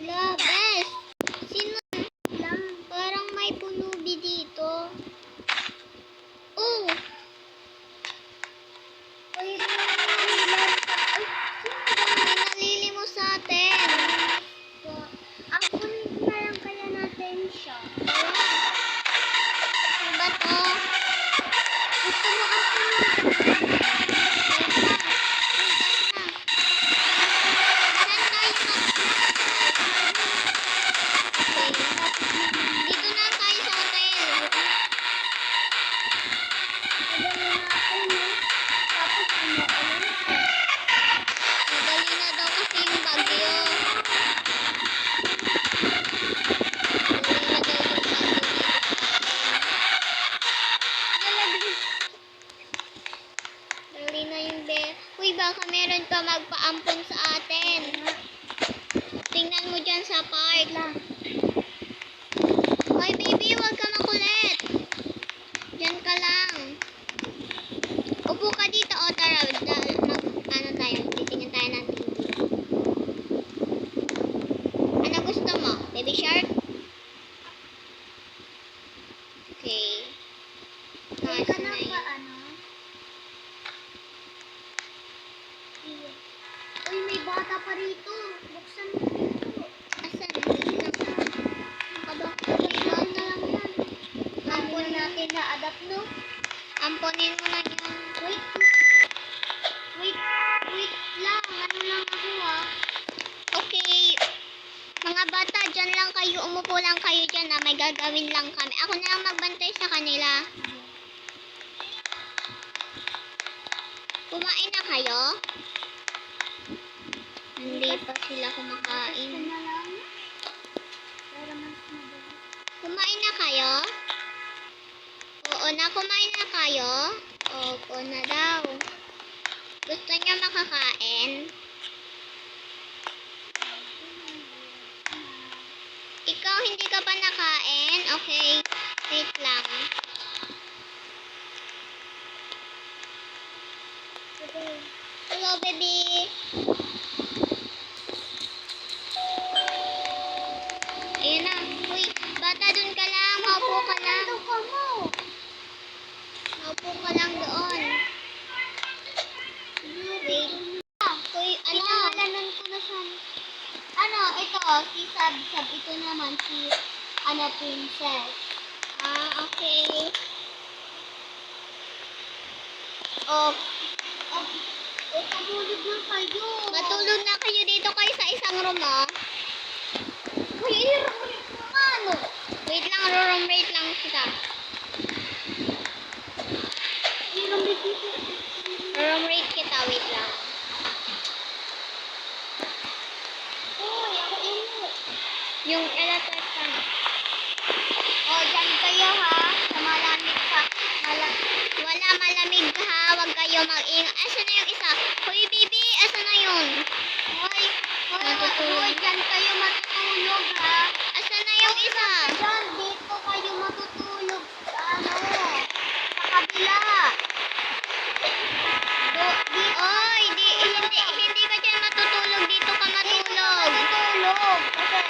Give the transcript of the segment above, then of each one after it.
La, bes. Sino lang? Parang may pulubi dito. Oh! Ay, may nalilimos sa atin. Ang kunin na lang kaya natin siya. Ano ba to? Gusto mo ako Dito na tayo sa hotel. Madali na daw kasi yung bagyo. Dali na yung Uy, baka meron pa magpaampon sa atin. Tingnan mo dyan sa park. Hoy, baby, huwag ka makulit. Diyan ka lang. Upo ka dito. O, tara. Ano tayo? Titingin tayo ng TV. Ano gusto mo? Baby shark? Okay. Ka na ba, Uy, may bata pa rito. Buksan mo dito. Asan? Kailan na lang yan. Ampunin natin na adapt, no? Amponin mo na yun. Wait lang. Ano lang ako, Okay. Mga bata, dyan lang kayo. Umupo lang kayo dyan na may gagawin lang kami. Ako na lang magbantay sa kanila. Kumain na kayo? Hindi pa sila kumakain. na lang. Pero mas madali. Kumain na kayo? Oo na, kumain na kayo? Opo na daw. Gusto niyo makakain? Ikaw, hindi ka pa nakain? Okay, wait lang. Hello, baby. Ayan na. Uy, bata, dun ka lang. Maupo ka lang. Maupo ka lang doon. Wait. Uy, ano? Pinangalanan ko na siya. Ito, si Sab-Sab. Ito naman si, Princess. Okay. Oh, Tumulog na kayo. matulog na kayo dito kayo sa isang room, oh. Uy, i-room naman. Wait lang, room rate lang kita. I-room dito. Room rate kita, wait lang. Uy, ako ino. Yung electric fan. Dyan kayo, ha? Sa malamig sa, Wala, malamig ha. Huwag kayo mag-ingay. Asan na yung isa? Hoy, baby, asan na yun? Matutulog. Dyan kayo matutulog, ha? Asan na yung isa? Dyan, dito kayo matutulog. Sa kabila. Oy, hindi ka dyan matutulog. Dito ka matulog. Matutulog. Kasi,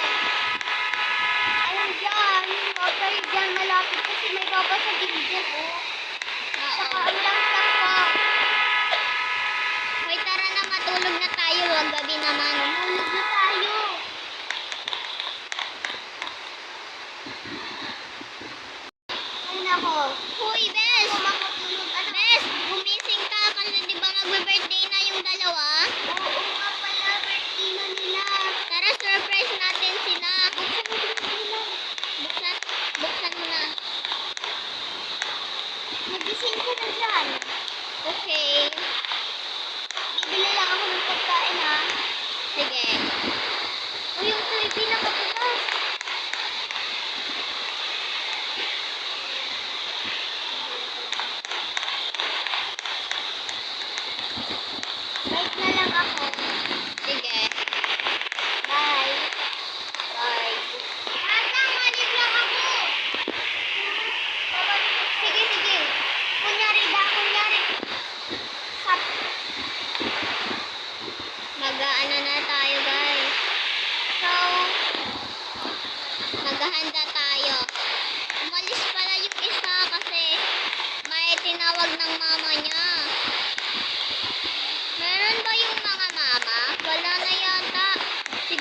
ayun dyan. Huwag kayo dyan malapit kasi may babasagin dyan, Saka ang langsak pa. Hoy, tara na, matulog na tayo. Huwag gabi naman. Tulog na tayo. Ay, nako. Hoy, Bes! Makatulog. Bes, gumising ka. Kasi di ba magbe-birthday na yung dalawa? Oo nga pala, birthday na nila. Tara, surprise natin sila. Buksan mo na. Magising ka na dyan. Okay. Bibili lang ako ng pagkain, ha? Sige.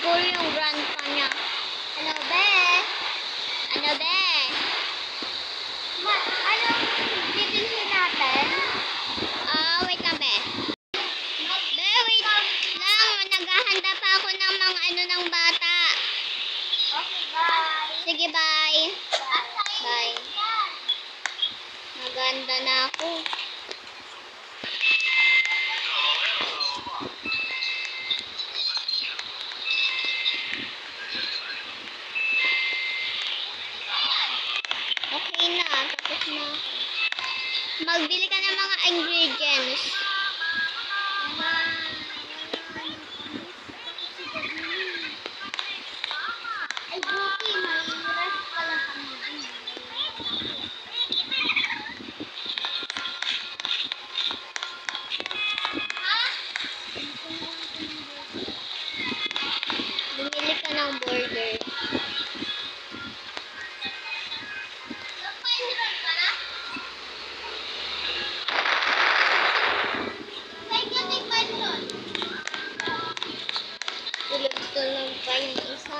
Siguro yung grandpa niya. Ano, be? Ano be? Anong bibilhin natin? Wait lang be. Be, wait lang. Naghahanda pa ako ng mga ano ng bata. Okay, bye. Sige, bye. Bye. Bye. Maganda na ako. Okay na, tapos na ako. Magbili ka ng mga ingredients. Ay, buti. May rest pala kami. Bumili ka ng burger. Tulog-tulog pa yung isa.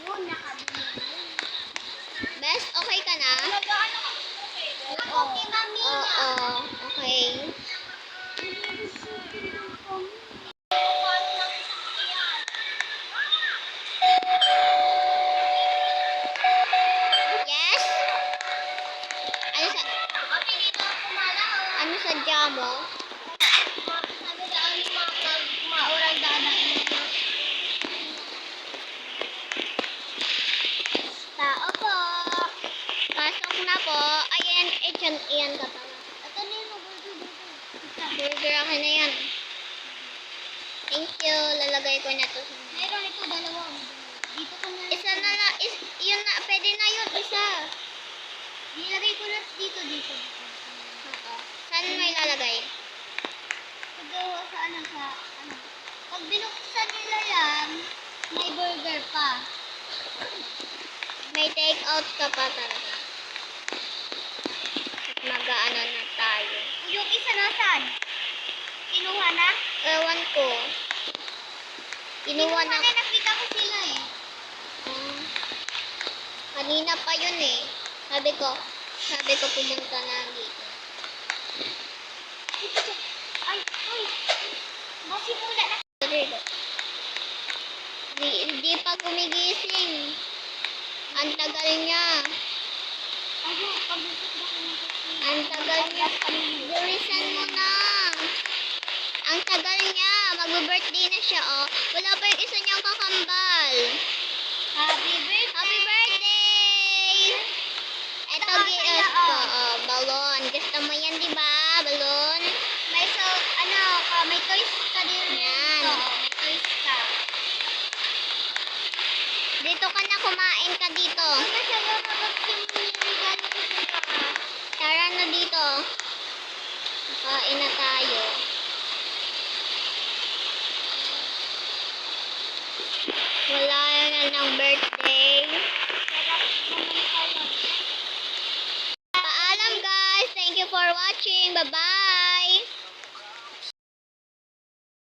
Yun, nakabili. Best, okay ka na? Nag-ano ka? Okay, mami. Oo, okay. Yes? Ano sadya mo? Tao po. Pasok na po. Ayan, iyan ka pala. Ito na yung Burger akin na yan. Thank you. Lalagay ko na to. Meron ito, dalawa. Dito ko na. Isa na lang. Yun na. Pwede na yun. Isa. Nilagay ko na dito. Oo. Saan mo ilalagay? Sa ano. Pag binuksan nila yan, may burger pa. May take out ka pa talaga. At mag-ano na tayo. Yung isa nasaan? Kinuha na? Ewan ko. Kinuha na. Nakita ko sila eh. Kanina pa yun eh. Sabi ko pumunta na dito. Ay, uy. Masimula na. Di pa gumigising. Ang tagal niya. Ayun, pag-usap na kayo. Ang tagal niya. Bilisan mo na. Ang tagal niya. Mag-birthday na siya, oh. Wala pa yung isa niyang kakambal. Happy birthday! Happy birthday! Eto, Saka gift kaya, ko. Oh, balon. Gusto mo yan, di ba? Balon. May may toys ka din. Yan. Oo, may toys ka. Dito ka na, kumain ka dito. Ano siya ba regalo ko sa'yo? Tara na dito. Kain na tayo. Wala na ng birthday. Sarap naman kayo. Paalam guys. Thank you for watching. Bye-bye.